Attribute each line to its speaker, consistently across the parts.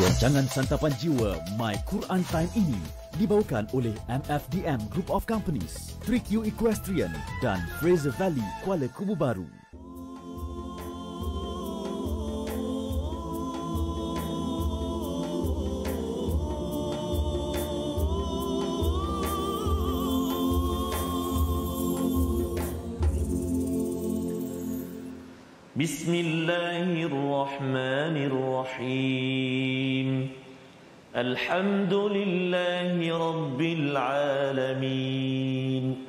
Speaker 1: Rancangan Santapan Jiwa My Quran Time ini dibawakan oleh MFDM Group of Companies, 3Q Equestrian dan Fraser Valley Kuala Kubu Baru.
Speaker 2: Bismillahirrahmanirrahim. Alhamdulillahi Rabbil Alamin.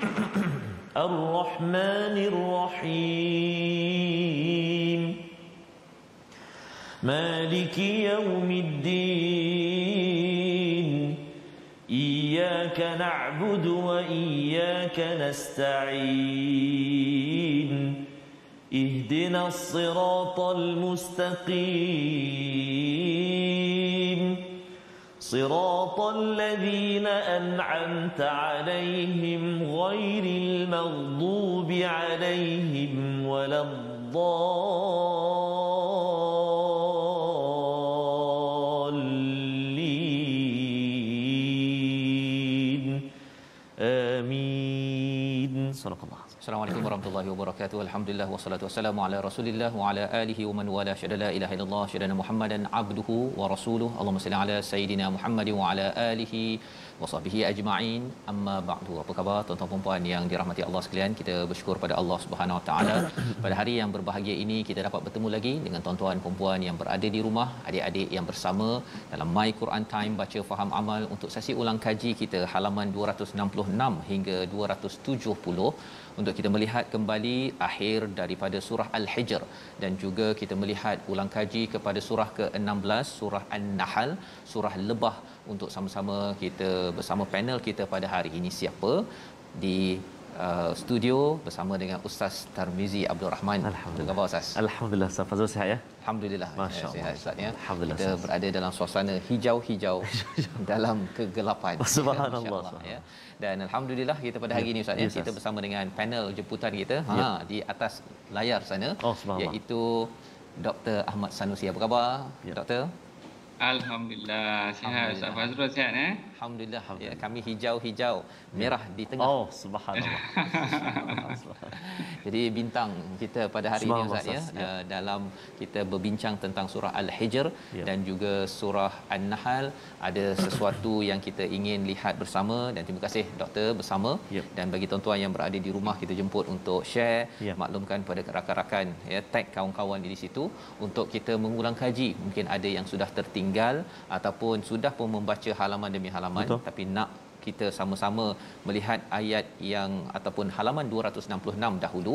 Speaker 2: Ar-Rahmanir-Rahim. Maliki Yawmiddin. Iyyaka na'budu wa iyyaka nasta'in. اهدنا الصراط المستقيم صراط الذين أنعمت عليهم غير المغضوب عليهم ولا الضالين آمين. صدق الله.
Speaker 3: Assalamualaikum warahmatullahi wabarakatuh. Alhamdulillah wassalatu wassalamu ala Rasulillah wa ala alihi wa man wala syada la ilaha illallah syada Muhammadan abduhu wa rasuluhu. Allahumma salli ala sayidina Muhammad wa ala alihi wa sahbihi ajma'in. Amma ba'du. Apa khabar tuan-tuan dan puan yang dirahmati Allah sekalian? Kita bersyukur pada Allah Subhanahu wa taala pada hari yang berbahagia ini kita dapat bertemu lagi dengan tuan-tuan dan puan yang berada di rumah, adik-adik yang bersama dalam My Quran Time baca faham amal untuk sesi ulang kaji kita halaman 266 hingga 270 untuk kita melihat kembali akhir daripada surah Al-Hijr dan juga kita melihat ulang kaji kepada surah ke-16 surah An-Nahl, surah lebah untuk sama-sama kita bersama panel kita pada hari ini. Siapa di studio bersama dengan Ustaz Tarmizi Abdul Rahman. Alhamdulillah. Apa Ustaz?
Speaker 4: Alhamdulillah, Ustaz Fazrul sihat ya?
Speaker 3: Alhamdulillah.
Speaker 4: Masya-Allah.
Speaker 3: Sihat Ustaz ya.
Speaker 4: Alhamdulillah.
Speaker 3: Kita berada dalam suasana hijau-hijau dalam kegelapan.
Speaker 4: Subhanallah.
Speaker 3: Ya. Dan alhamdulillah kita pada hari ini Ustaz ya, kita bersama dengan panel jemputan kita di atas layar sana, iaitu Dr. Ahmad Sanusi. Apa khabar Doktor?
Speaker 5: Alhamdulillah sihat. Ustaz Fazrul sihat
Speaker 3: Alhamdulillah. Ya, kami hijau-hijau, merah di tengah.
Speaker 4: Oh, subhanallah.
Speaker 3: Jadi bintang kita pada hari ini Ustaz ya, dalam kita berbincang tentang surah Al-Hijr dan juga surah An-Nahl, ada sesuatu yang kita ingin lihat bersama dan terima kasih doktor bersama dan bagi tuan-tuan yang berada di rumah kita jemput untuk share, maklumkan pada rakan-rakan ya, tag kawan-kawan di situ untuk kita mengulang kaji. Mungkin ada yang sudah tertinggal ataupun sudah pun membaca halaman demi halaman. Betul. Tapi nak kita sama-sama melihat ayat yang ataupun halaman 266 dahulu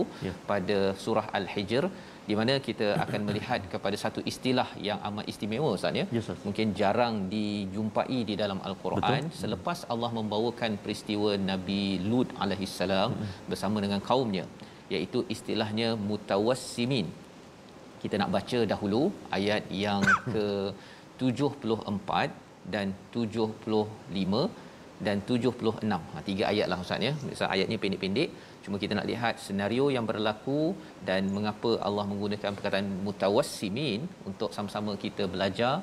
Speaker 3: pada surah Al-Hijr, di mana kita akan melihat kepada satu istilah yang amat istimewa Ustaz ya. Mungkin jarang dijumpai di dalam Al-Quran. Betul. Selepas Allah membawakan peristiwa Nabi Lut alaihi salam bersama dengan kaumnya, iaitu istilahnya mutawassimin. Kita nak baca dahulu ayat yang ke-74 dan 75 dan 76. Tiga ayatlah Ustaz ya. Misal ayatnya pendek-pendek, cuma kita nak lihat senario yang berlaku dan mengapa Allah menggunakan perkataan mutawassimin untuk sama-sama kita belajar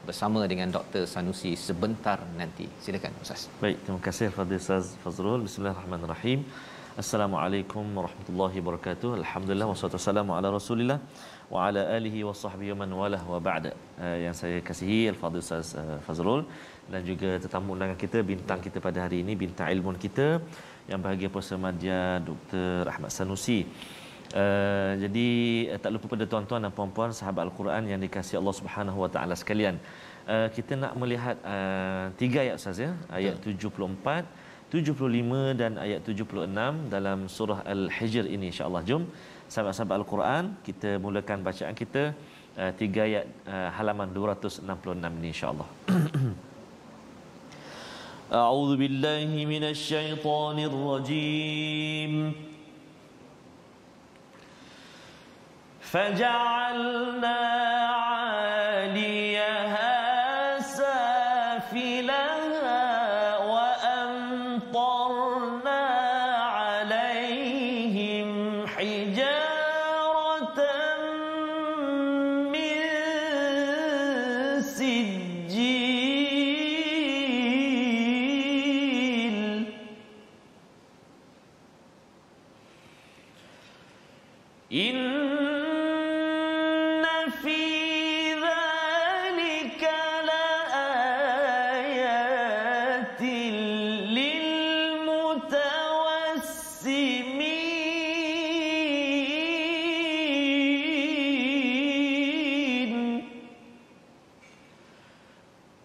Speaker 3: bersama dengan Dr. Sanusi sebentar nanti. Silakan Ustaz.
Speaker 4: Baik, terima kasih Fadil Ustaz Fazrul. Bismillahirrahmanirrahim. Assalamualaikum warahmatullahi wabarakatuh. Alhamdulillah wassalatu wassalamu ala Rasulillah wa ala alihi wa sahbihi man walah wa ba'da. Yang saya kasihi Al-Fadhil Ustaz Fazrul dan juga tetamu undangan kita, bintang kita pada hari ini, bintang ilmu kita yang bahagia Puasa Madya Dr. Ahmad Sanusi. Jadi tak lupa pada tuan-tuan dan puan-puan sahabat Al-Quran yang dikasihi Allah Subhanahu wa taala sekalian. Kita nak melihat tiga ayat Ustaz ya, ayat 74, 75 dan ayat 76 dalam surah Al-Hijr ini insya-Allah. Jom sahabat-sahabat Al-Quran kita mulakan bacaan kita tiga ayat halaman 266 ini insya-Allah.
Speaker 2: A'udzu billahi minasy syaithanir rajim. Faja'alna 'aliyaha safilaha wa amtarna 'alaihim hijaratan min sijil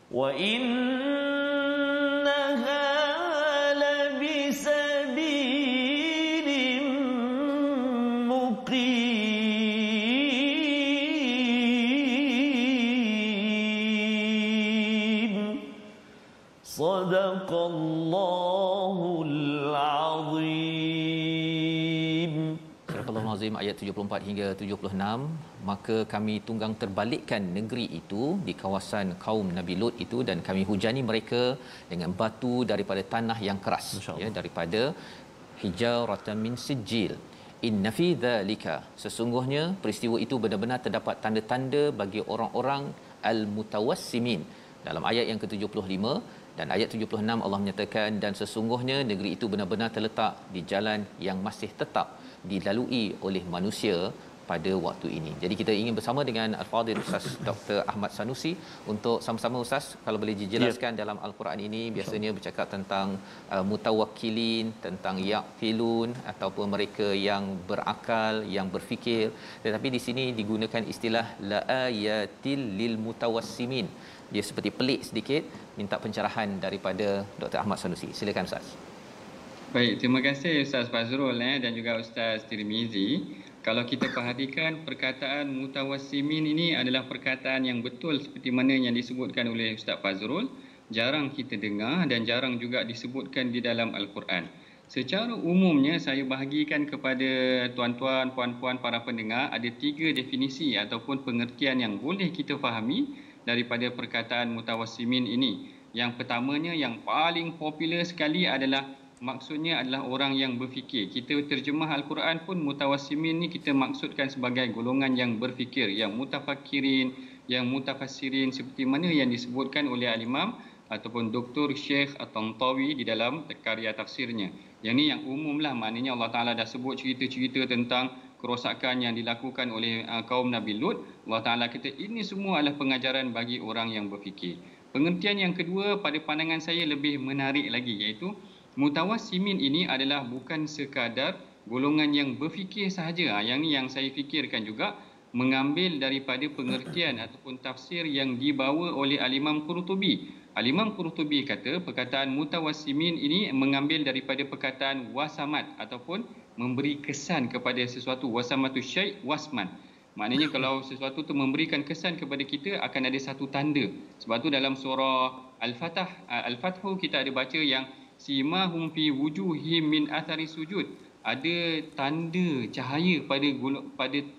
Speaker 2: wa innaha labisabilin muqim. Sadaqallahul azim.
Speaker 3: Surah Al-Azim ayat 74 hingga 76. Maka kami tunggang terbalikkan negeri itu di kawasan kaum Nabi Lut itu, dan kami hujani mereka dengan batu daripada tanah yang keras, ya, daripada hijaratan min sijil. Inna fi dzalika, sesungguhnya peristiwa itu benar-benar terdapat tanda-tanda bagi orang-orang al-mutawassimin. Dalam ayat yang ke-75 dan ayat 76 Allah menyatakan, dan sesungguhnya negeri itu benar-benar terletak di jalan yang masih tetap dilalui oleh manusia pada waktu ini. Jadi kita ingin bersama dengan Al-Fadhil Ustaz Dr. Ahmad Sanusi untuk sama-sama Ustaz, kalau boleh dijelaskan dalam Al-Quran ini biasanya bercakap tentang mutawakkilin, tentang yaqilun ataupun mereka yang berakal, yang berfikir, tetapi di sini digunakan istilah laayatil lil mutawassimin. Dia seperti pelik sedikit. Minta pencerahan daripada Dr. Ahmad Sanusi. Silakan Ustaz.
Speaker 5: Baik, terima kasih Ustaz Fazrul dan juga Ustaz Tirmizi. Kalau kita perhatikan perkataan mutawassimin ini adalah perkataan yang betul seperti mana yang disebutkan oleh Ustaz Fazrul. Jarang kita dengar dan jarang juga disebutkan di dalam Al-Quran. Secara umumnya saya bahagikan kepada tuan-tuan, puan-puan, para pendengar, ada 3 definisi ataupun pengertian yang boleh kita fahami daripada perkataan mutawassimin ini. Yang pertamanya, yang paling popular sekali adalah maksudnya adalah orang yang berfikir. Kita terjemah Al-Quran pun mutawassimin ni kita maksudkan sebagai golongan yang berfikir, yang mutafakirin, yang mutafassirin, seperti mana yang disebutkan oleh Al-Imam ataupun Dr. Syekh At-Tantawi di dalam karya tafsirnya. Yang ni yang umumlah, maknanya Allah Ta'ala dah sebut cerita-cerita tentang kerosakan yang dilakukan oleh kaum Nabi Lut. Allah Ta'ala kata ini semua adalah pengajaran bagi orang yang berfikir. Pengertian yang kedua pada pandangan saya lebih menarik lagi, iaitu mutawassimin ini adalah bukan sekadar golongan yang berfikir sahaja. Yang ni yang saya fikirkan juga, mengambil daripada pengertian ataupun tafsir yang dibawa oleh Al-Imam Qurtubi. Al-Imam Qurtubi kata perkataan mutawassimin ini mengambil daripada perkataan wasamat ataupun memberi kesan kepada sesuatu. Wasamatu syai' wasman. Maknanya kalau sesuatu tu memberikan kesan kepada kita, akan ada satu tanda. Sebab tu dalam surah Al-Fathu kita ada baca yang simahum fi wujuhim min athari sujud. Ada tanda cahaya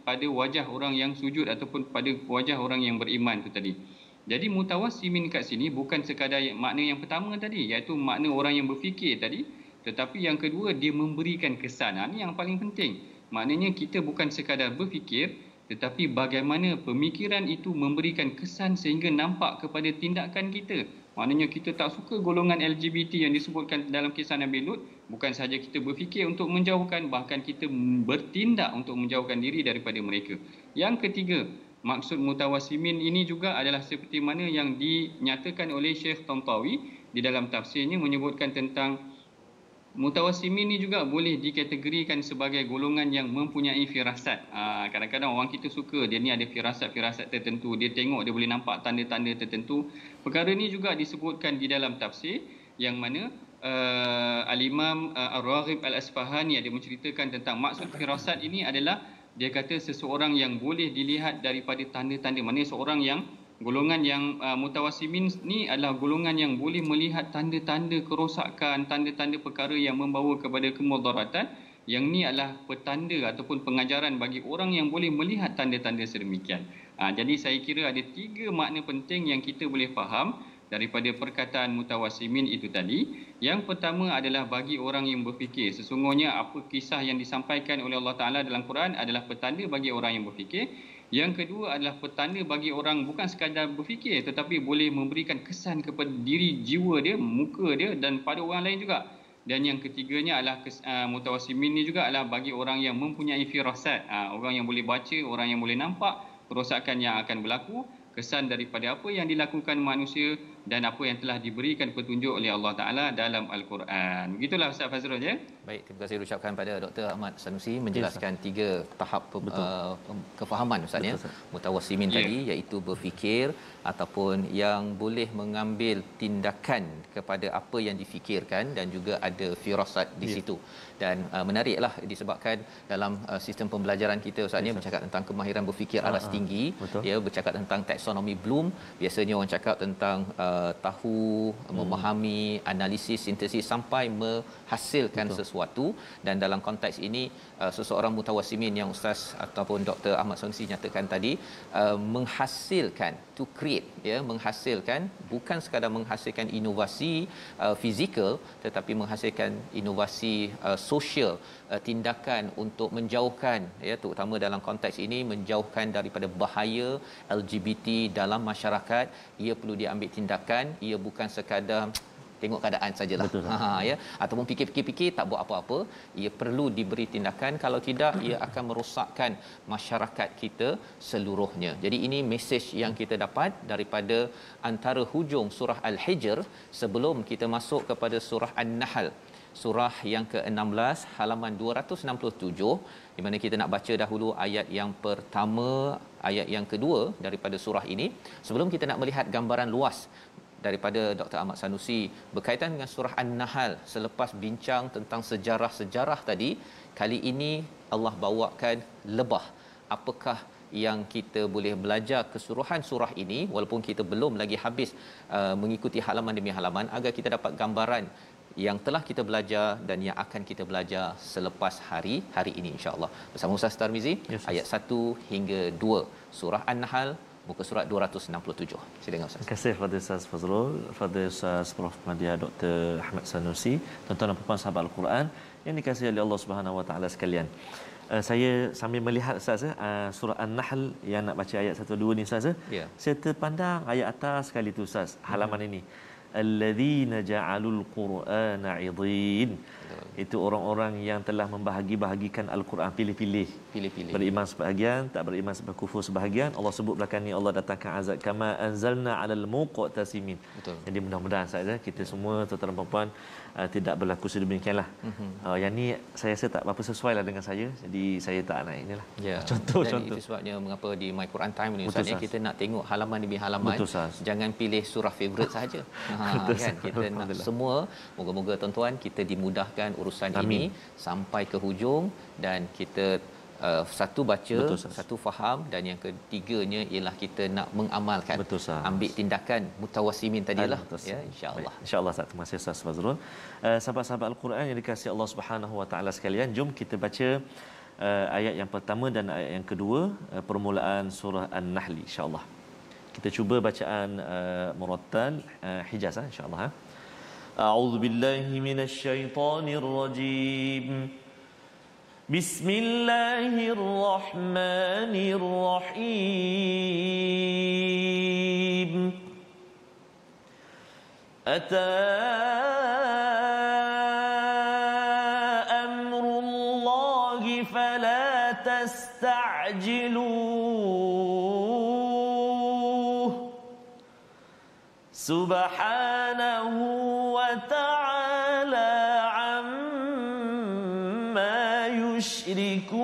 Speaker 5: pada wajah orang yang sujud ataupun pada wajah orang yang beriman tu tadi. Jadi mutawassimin kat sini bukan sekadar makna yang pertama tadi, iaitu makna orang yang berfikir tadi, tetapi yang kedua dia memberikan kesan. Ini yang paling penting. Maknanya kita bukan sekadar berfikir, tetapi bagaimana pemikiran itu memberikan kesan sehingga nampak kepada tindakan kita. Maknanya kita tak suka golongan LGBT yang disebutkan dalam kisah Nabi Lut, bukan sahaja kita berfikir untuk menjauhkan, bahkan kita bertindak untuk menjauhkan diri daripada mereka. Yang ketiga, maksud mutawassimin ini juga adalah seperti mana yang dinyatakan oleh Syekh Tantawi di dalam tafsirnya, menyebutkan tentang mutawassimin ini juga boleh dikategorikan sebagai golongan yang mempunyai firasat. Kadang-kadang orang kita suka dia ni ada firasat-firasat tertentu, dia tengok, dia boleh nampak tanda-tanda tertentu. Perkara ini juga disebutkan di dalam tafsir yang mana Al-Imam Ar-Raghib Al-Asfahani ada menceritakan tentang maksud firasat ini adalah, dia kata seseorang yang boleh dilihat daripada tanda-tanda. Maknanya seorang yang golongan yang mutawassimin ni adalah golongan yang boleh melihat tanda-tanda kerosakan, tanda-tanda perkara yang membawa kepada kemudaratan. Yang ni adalah petanda ataupun pengajaran bagi orang yang boleh melihat tanda-tanda sedemikian. Jadi saya kira ada 3 makna penting yang kita boleh faham daripada perkataan mutawassimin itu tadi. Yang pertama adalah bagi orang yang berfikir. Sesungguhnya apa kisah yang disampaikan oleh Allah Ta'ala dalam Quran adalah petanda bagi orang yang berfikir. Yang kedua adalah petanda bagi orang bukan sekadar berfikir, tetapi boleh memberikan kesan kepada diri, jiwa dia, muka dia dan pada orang lain juga. Dan yang ketiganya adalah mutawassimin ni juga adalah bagi orang yang mempunyai firasat. Orang yang boleh baca, orang yang boleh nampak kerosakan yang akan berlaku kesan daripada apa yang dilakukan manusia dan apa yang telah diberikan petunjuk oleh Allah Ta'ala dalam Al-Quran. Begitulah Ustaz Fazrul ya.
Speaker 3: Baik, terima kasih ucapkan pada Dr. Ahmad Sanusi menjelaskan tiga tahap kefahaman Ustaz ya. Mutawassimin tadi iaitu berfikir ataupun yang boleh mengambil tindakan kepada apa yang difikirkan dan juga ada firasat di situ. Dan menariklah disebabkan dalam sistem pembelajaran kita Ustaz ni bercakap tentang kemahiran berfikir aras tinggi, dia bercakap tentang taksonomi Bloom. Biasanya orang cakap tentang tahu, memahami, analisis, sintesis sampai menghasilkan sesuatu. Dan dalam konteks ini seseorang mutawassimin yang Ustaz ataupun Dr. Ahmad Sanusi nyatakan tadi, menghasilkan, to create, ya, menghasilkan, bukan sekadar menghasilkan inovasi fizikal tetapi menghasilkan inovasi sosial, tindakan untuk menjauhkan, ya, terutama dalam konteks ini menjauhkan daripada bahaya LGBT dalam masyarakat. Ia perlu diambil tindakan, ia bukan sekadar tengok keadaan sajalah. Ya, ataupun fikir-fikir tak buat apa-apa, ia perlu diberi tindakan, kalau tidak ia akan merosakkan masyarakat kita seluruhnya. Jadi ini mesej yang kita dapat daripada antara hujung surah Al-Hijr sebelum kita masuk kepada surah An-Nahl, surah yang ke-16 halaman 267, di mana kita nak baca dahulu ayat yang pertama, ayat yang kedua daripada surah ini. Sebelum kita nak melihat gambaran luas daripada Dr. Ahmad Sanusi berkaitan dengan surah An-Nahl, selepas bincang tentang sejarah-sejarah tadi, kali ini Allah bawakan lebah. Apakah yang kita boleh belajar keseluruhan surah ini walaupun kita belum lagi habis mengikuti halaman demi halaman, agar kita dapat gambaran yang telah kita belajar dan yang akan kita belajar selepas hari ini insya-Allah. Bersama Ustaz Tarmizi, ayat 1 hingga 2 surah An-Nahl, muka surat 267. Silakan Ustaz.
Speaker 4: Terima kasih kepada Ustaz Fazrul, kepada Ustaz Prof. Madya Dr. Ahmad Sanusi, tuan-tuan dan puan sahabat Al-Quran yang dikasihi oleh Allah Subhanahu Wa Taala sekalian. Saya sambil melihat Ustaz surah An-Nahl yang nak baca ayat 1 2 ni Ustaz. Saya terpandang ayat atas sekali tu Ustaz, halaman ini. Alladzina ja'alul Qur'ana 'idhin. Itu orang-orang yang telah membahagi-bahagikan Al-Quran, pilih-pilih. Beriman sebahagian, tak beriman berkufur sebahagian. Allah sebut belakang ni, Allah datangkan azab kama anzalna 'alal muqtasimin. Jadi mudah-mudahan saja kita semua tuan-tuan dan puan tidak berlaku sedemikianlah. Yang ni saya rasa tak berapa sesuai lah dengan saya. Jadi saya tak nak inilah. Contoh.
Speaker 3: Itu sebabnya mengapa di My Quran Time ni Ustaz, kita nak tengok halaman demi halaman. Jangan pilih surah favorite saja. Kan kita nak semua. Moga-moga tuan-tuan kita dimudahkan urusan ini sampai ke hujung dan kita satu baca, satu faham, dan yang ketiganya ialah kita nak mengamalkan, ambil tindakan mutawassimin tadilah, ya, insya-Allah.
Speaker 4: Insya-Allah. Terima kasih Ustaz Fazrul. Sahabat-sahabat Al-Quran yang dikasihi Allah Subhanahu Wa Taala sekalian, jom kita baca ayat yang pertama dan ayat yang kedua, permulaan surah An-Nahl insya-Allah. Kita cuba bacaan murattal Hijaz insya-Allah. A'udzu billahi minasyaitonir rajim. Bismillahirrahmanirrahim. Ata amrullahi fala tasta'jiluh. Subhanahu wa ta'ala amma yushrikun.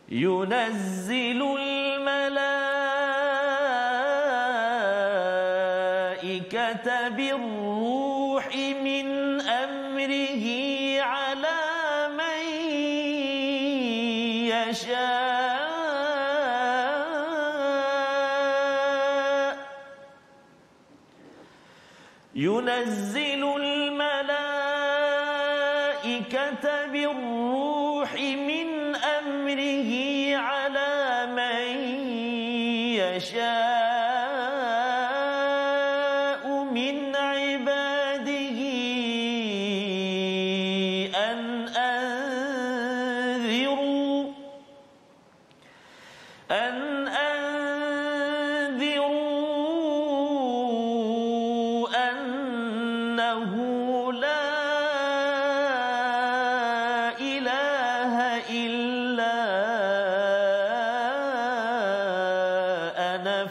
Speaker 4: Yunazzilul malaikata birruhi min amrihi ala man yasha. ينزل الملائكة بالروح من أمره على من يشاء من عباده أن أنذروا أنه لا إله إلا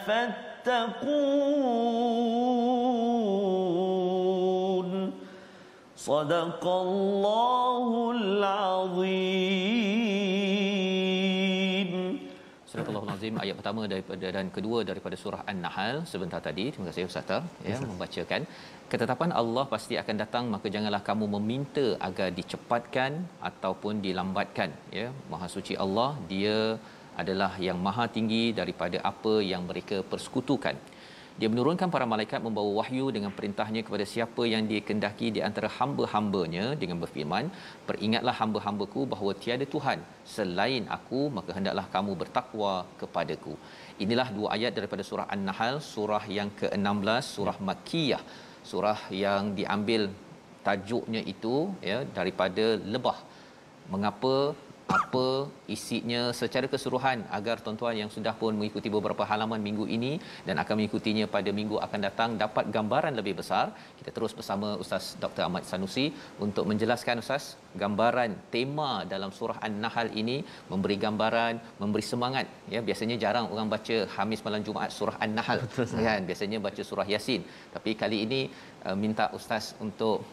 Speaker 2: فاتقون صدق الله العظيم.
Speaker 3: Surah Al-Azim ayat pertama daripada dan kedua daripada surah An-Nahl sebentar tadi. Terima kasih Ustaz Tar membacakan. Ketetapan Allah pasti akan datang, maka janganlah kamu meminta agar dicepatkan ataupun dilambatkan. Ya, Maha Suci Allah, Dia adalah yang maha tinggi daripada apa yang mereka persekutukan. Dia menurunkan para malaikat membawa wahyu dengan perintahnya kepada siapa yang dikehendaki di antara hamba-hambanya dengan berfirman, peringatlah hamba-hambaku bahawa tiada Tuhan selain aku, maka hendaklah kamu bertakwa kepadaku. Inilah dua ayat daripada surah An-Nahl, surah yang ke-16, surah Makkiyah, surah yang diambil tajuknya itu ya daripada lebah. Mengapa, apa isinya secara keseluruhan agar tuan-tuan yang sudah pun mengikuti beberapa halaman minggu ini dan akan mengikutinya pada minggu akan datang dapat gambaran lebih besar. Kita terus bersama Ustaz Dr. Ahmad Sanusi untuk menjelaskan Ustaz gambaran tema dalam surah An-Nahl ini, memberi gambaran, memberi semangat ya. Biasanya jarang orang baca Khamis malam Jumaat surah An-Nahl kan, biasanya baca surah Yasin. Tapi kali ini minta Ustaz untuk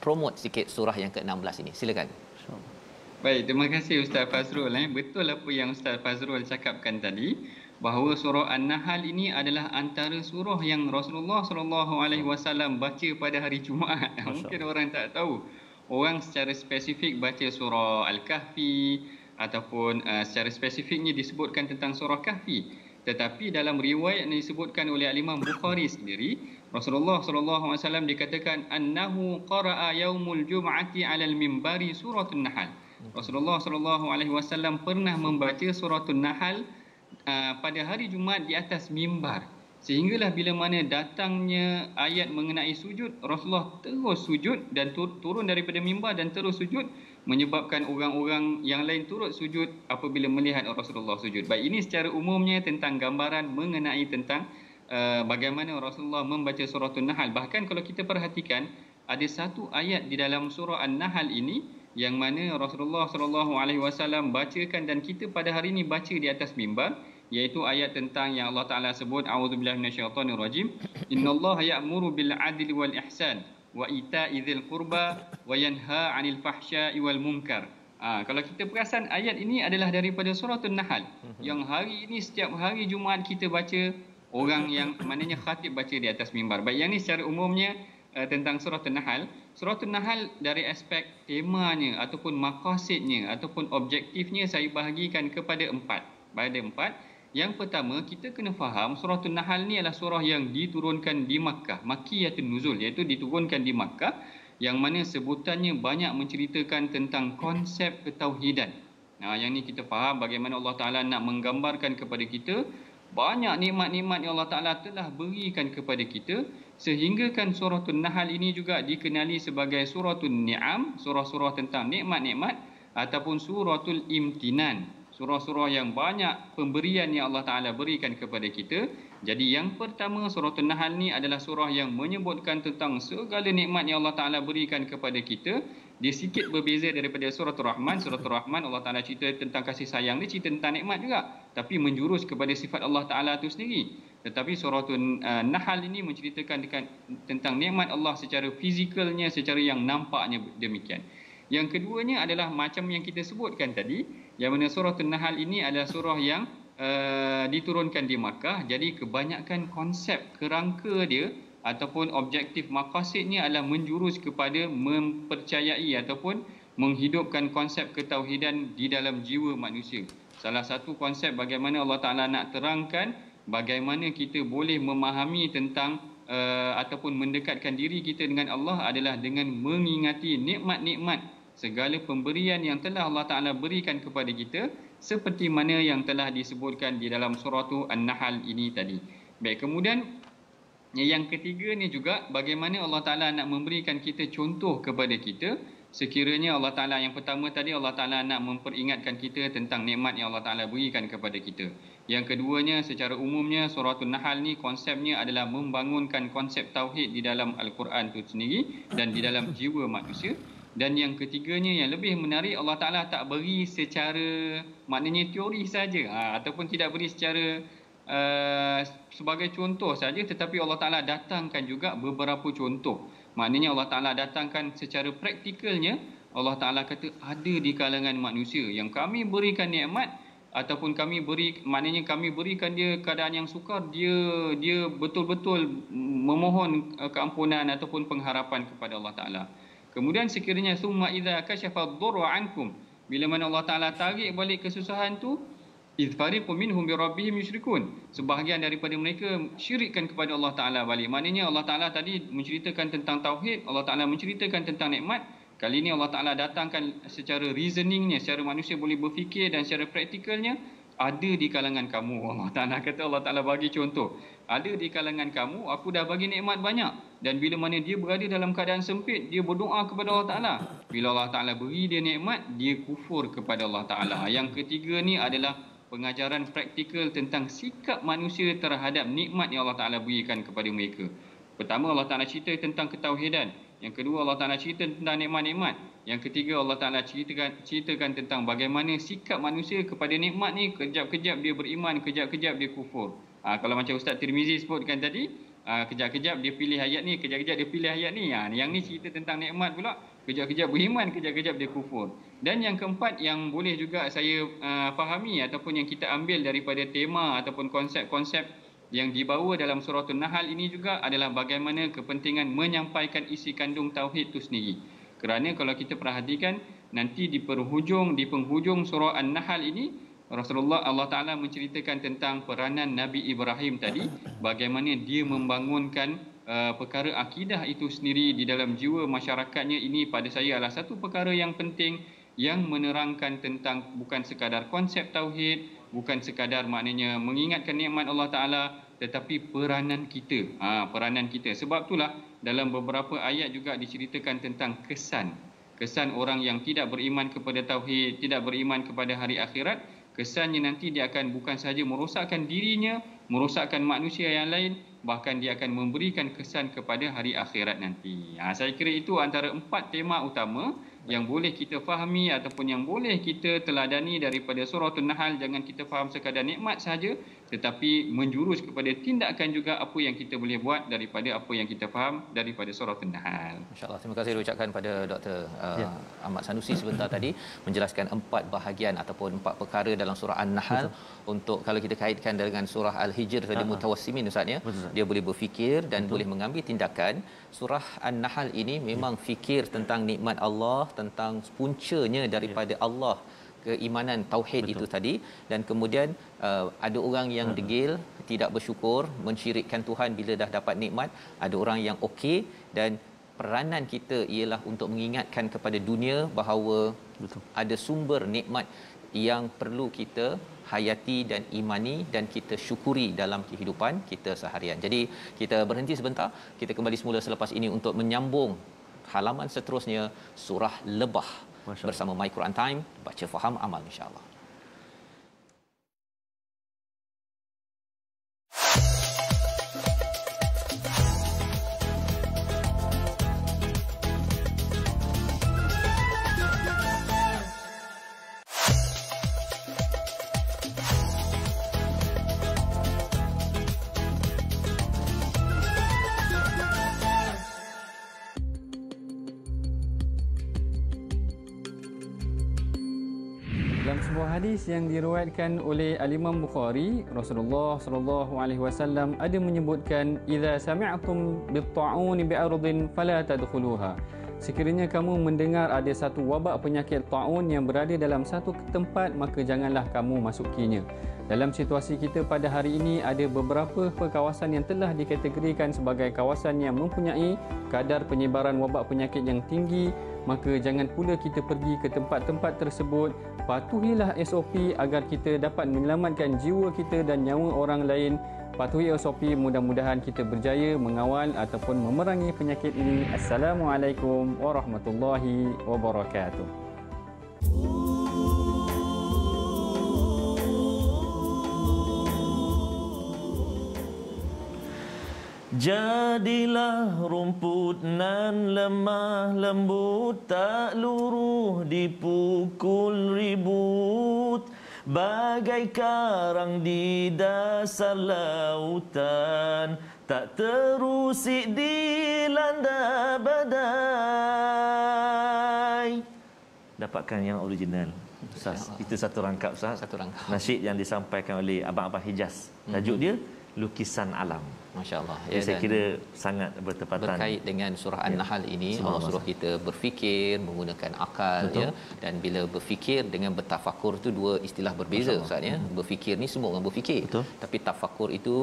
Speaker 3: promote sikit surah yang ke-16 ini. Silakan.
Speaker 5: Baik, terima kasih Ustaz Fazrul. Betul apa yang Ustaz Fazrul cakapkan tadi, bahawa surah An-Nahl ini adalah antara surah yang Rasulullah SAW baca pada hari Jumaat. Mungkin orang tak tahu. Orang secara spesifik baca surah Al-Kahfi ataupun secara spesifiknya disebutkan tentang surah Kahfi. Tetapi dalam riwayat yang disebutkan oleh Imam Bukhari sendiri, Rasulullah SAW dikatakan annahu qara'a yaumul jum'ati 'alal minbari suratul Nahl. Rasulullah SAW pernah membaca suratul Nahl pada hari Jumaat di atas mimbar. Sehinggalah bila mana datangnya ayat mengenai sujud, Rasulullah terus sujud dan turun daripada mimbar dan terus sujud, menyebabkan orang-orang yang lain turut sujud apabila melihat Rasulullah sujud. Baik, ini secara umumnya tentang gambaran mengenai tentang bagaimana Rasulullah membaca suratul Nahl. Bahkan kalau kita perhatikan, ada satu ayat di dalam surah An-Nahl ini yang mana Rasulullah SAW bacakan dan kita pada hari ini baca di atas mimbar, iaitu ayat tentang yang Allah Taala sebut, a'udzubillahi minasyaitonirrajim, innallaha ya'muru bil 'adli wal ihsan wa ita'i dzil qurba wa yanha 'anil fahsya'i wal munkar. Kalau kita perasan, ayat ini adalah daripada suratul Nahl yang hari ini setiap hari Jumaat kita baca, orang yang maknanya khatib baca di atas mimbar. Baik, yang ini secara umumnya tentang suratul Nahl. Suratul Nahl dari aspek temanya ataupun maqasidnya ataupun objektifnya saya bahagikan kepada empat. Yang pertama, kita kena faham suratul Nahl ni adalah surah yang diturunkan di Makkah, Makkiyatun Nuzul, iaitu diturunkan di Makkah, yang mana sebutannya banyak menceritakan tentang konsep ketauhidan. Yang ni kita faham bagaimana Allah Ta'ala nak menggambarkan kepada kita banyak nikmat-nikmat yang Allah Ta'ala telah berikan kepada kita, sehinggakan suratul Nahl ini juga dikenali sebagai suratul Ni'am, surah-surah tentang nikmat-nikmat, ataupun suratul Imtinan, surah-surah yang banyak pemberian yang Allah Ta'ala berikan kepada kita. Jadi yang pertama, suratul Nahl ni adalah surah yang menyebutkan tentang segala nikmat yang Allah Ta'ala berikan kepada kita. Dia sikit berbeza daripada suratul Rahman. Suratul Rahman Allah Ta'ala cerita tentang kasih sayang, dia cerita tentang nikmat juga, tapi menjurus kepada sifat Allah Ta'ala itu sendiri. Tetapi suratul Nahl ini menceritakan tentang nikmat Allah secara fizikalnya, secara yang nampaknya demikian. Yang keduanya adalah macam yang kita sebutkan tadi, yang mana suratul Nahl ini adalah surah yang diturunkan di Makkah. Jadi kebanyakan konsep kerangka dia ataupun objektif maqasidnya adalah menjurus kepada mempercayai ataupun menghidupkan konsep ketauhidan di dalam jiwa manusia. Salah satu konsep bagaimana Allah Ta'ala nak terangkan bagaimana kita boleh memahami tentang ataupun mendekatkan diri kita dengan Allah adalah dengan mengingati nikmat-nikmat, segala pemberian yang telah Allah Ta'ala berikan kepada kita, seperti mana yang telah disebutkan di dalam surah An-Nahl ini tadi. Baik, kemudian yang ketiga ni juga bagaimana Allah Ta'ala nak memberikan kita contoh kepada kita. Sekiranya Allah Ta'ala, yang pertama tadi, Allah Ta'ala nak memperingatkan kita tentang nikmat yang Allah Ta'ala berikan kepada kita. Yang keduanya, secara umumnya suratul Nahl ni konsepnya adalah membangunkan konsep tauhid di dalam Al-Quran itu sendiri dan di dalam jiwa manusia. Dan yang ketiganya yang lebih menarik, Allah Ta'ala tak beri secara maknanya teori saja, ataupun tidak beri secara sebagai contoh saja, tetapi Allah Ta'ala datangkan juga beberapa contoh. Maknanya Allah Ta'ala datangkan secara praktikalnya, Allah Ta'ala kata ada di kalangan manusia yang kami berikan nikmat ataupun kami berikan dia keadaan yang sukar, dia betul-betul memohon keampunan ataupun pengharapan kepada Allah Ta'ala. Kemudian sekiranya summa idza kashafa ad-durra ankum, bila mana Allah Ta'ala tarik balik kesusahan tu, idh fariqun minhum bi rabbihim yusyrikun, sebahagian daripada mereka syirikkan kepada Allah Ta'ala balik. Maknanya Allah Ta'ala tadi menceritakan tentang tauhid, Allah Ta'ala menceritakan tentang nikmat. Kali ini Allah Ta'ala datangkan secara reasoningnya, secara manusia boleh berfikir, dan secara praktikalnya ada di kalangan kamu. Allah Ta'ala kata, Allah Ta'ala bagi contoh, ada di kalangan kamu, aku dah bagi nikmat banyak, dan bila mana dia berada dalam keadaan sempit, dia berdoa kepada Allah Ta'ala. Bila Allah Ta'ala beri dia nikmat, dia kufur kepada Allah Ta'ala. Yang ketiga ni adalah pengajaran praktikal tentang sikap manusia terhadap nikmat yang Allah Ta'ala berikan kepada mereka. Pertama, Allah Ta'ala cerita tentang ketauhidan. Yang kedua, Allah Ta'ala cerita tentang nikmat-nikmat. Yang ketiga, Allah Ta'ala ceritakan tentang bagaimana sikap manusia kepada nikmat ni. Kejap-kejap dia beriman, kejap-kejap dia kufur. Kalau macam Ustaz Tirmizi sebutkan tadi, kejap-kejap dia pilih ayat ni, kejap-kejap dia pilih ayat ni. Yang ni cerita tentang nikmat pula. Kejap-kejap beriman, kejap-kejap dia kufur. Dan yang keempat yang boleh juga saya fahami ataupun yang kita ambil daripada tema ataupun konsep-konsep yang dibawa dalam surah An-Nahl ini juga adalah bagaimana kepentingan menyampaikan isi kandung tauhid itu sendiri. Kerana kalau kita perhatikan nanti di penghujung surah An-Nahl ini, Rasulullah Allah Ta'ala menceritakan tentang peranan Nabi Ibrahim tadi, bagaimana dia membangunkan perkara akidah itu sendiri di dalam jiwa masyarakatnya. Ini pada saya adalah satu perkara yang penting, yang menerangkan tentang bukan sekadar konsep tauhid, bukan sekadar maknanya mengingatkan nikmat Allah Ta'ala, tetapi peranan kita. Peranan kita. Sebab itulah dalam beberapa ayat juga diceritakan tentang kesan orang yang tidak beriman kepada tauhid, tidak beriman kepada hari akhirat. Kesannya nanti dia akan bukan sahaja merosakkan dirinya, merosakkan manusia yang lain, bahkan dia akan memberikan kesan kepada hari akhirat nanti. Saya kira itu antara 4 tema utama yang boleh kita fahami ataupun yang boleh kita teladani daripada surah An-Nahl. Jangan kita faham sekadar nikmat sahaja, tetapi menjurus kepada tindakan juga apa yang kita boleh buat daripada apa yang kita faham daripada surah An-Nahl.
Speaker 3: Masya-Allah, terima kasih diucapkan pada Dr. Ahmad Sanusi sebentar tadi menjelaskan 4 bahagian ataupun 4 perkara dalam surah An-Nahl. Untuk kalau kita kaitkan dengan surah Al-Hijr tadi, mutawassimin Ustaz ya, dia boleh berfikir dan boleh mengambil tindakan. Surah An-Nahl ini memang fikir tentang nikmat Allah, tentang puncanya daripada Allah, keimanan tauhid itu tadi. Dan kemudian ada orang yang degil, tidak bersyukur, mensyirikkan Tuhan bila dah dapat nikmat. Ada orang yang okey, dan peranan kita ialah untuk mengingatkan kepada dunia bahawa ada sumber nikmat yang perlu kita hayati dan imani dan kita syukuri dalam kehidupan kita seharian. Jadi kita berhenti sebentar, kita kembali semula selepas ini untuk menyambung halaman seterusnya surah Lebah bersama My Quran Time, baca faham amal insya-Allah.
Speaker 6: Dalam sebuah hadis yang diriwayatkan oleh Al-Imam Bukhari, Rasulullah sallallahu alaihi wasallam ada menyebutkan, "Idza sami'tum bit-ta'un bi'ardin fala tadkhuluha." Sekiranya kamu mendengar ada satu wabak penyakit ta'un yang berada dalam satu tempat, maka janganlah kamu masukinya. Dalam situasi kita pada hari ini, ada beberapa kawasan yang telah dikategorikan sebagai kawasan yang mempunyai kadar penyebaran wabak penyakit yang tinggi, maka jangan pula kita pergi ke tempat-tempat tersebut. Patuhilah SOP agar kita dapat menyelamatkan jiwa kita dan nyawa orang lain. Patuhi SOP, mudah-mudahan kita berjaya mengawal ataupun memerangi penyakit ini. Assalamualaikum warahmatullahi wabarakatuh.
Speaker 4: Jadilah rumput nan lemah lembut, tak luruh dipukul ribut. bagai karang di dasar lautan, tak terusik dilanda badai. Dapatkan yang original, Ustaz. Itu satu rangkap, Ustaz.
Speaker 3: Satu rangkap.
Speaker 4: Nasyid yang disampaikan oleh Abang-abang Hijaz. Tajuk dia Lukisan Alam.
Speaker 3: Masya-Allah.
Speaker 4: Ya, saya kira sangat bertepatan
Speaker 3: berkait dengan surah An-Nahl ini. Allah suruh kita berfikir menggunakan akal. Betul. Ya, dan bila berfikir dengan bertafakur itu dua istilah berbeza, Ustaz ya. Berfikir ni semua orang berfikir. Betul. Tapi tafakur itu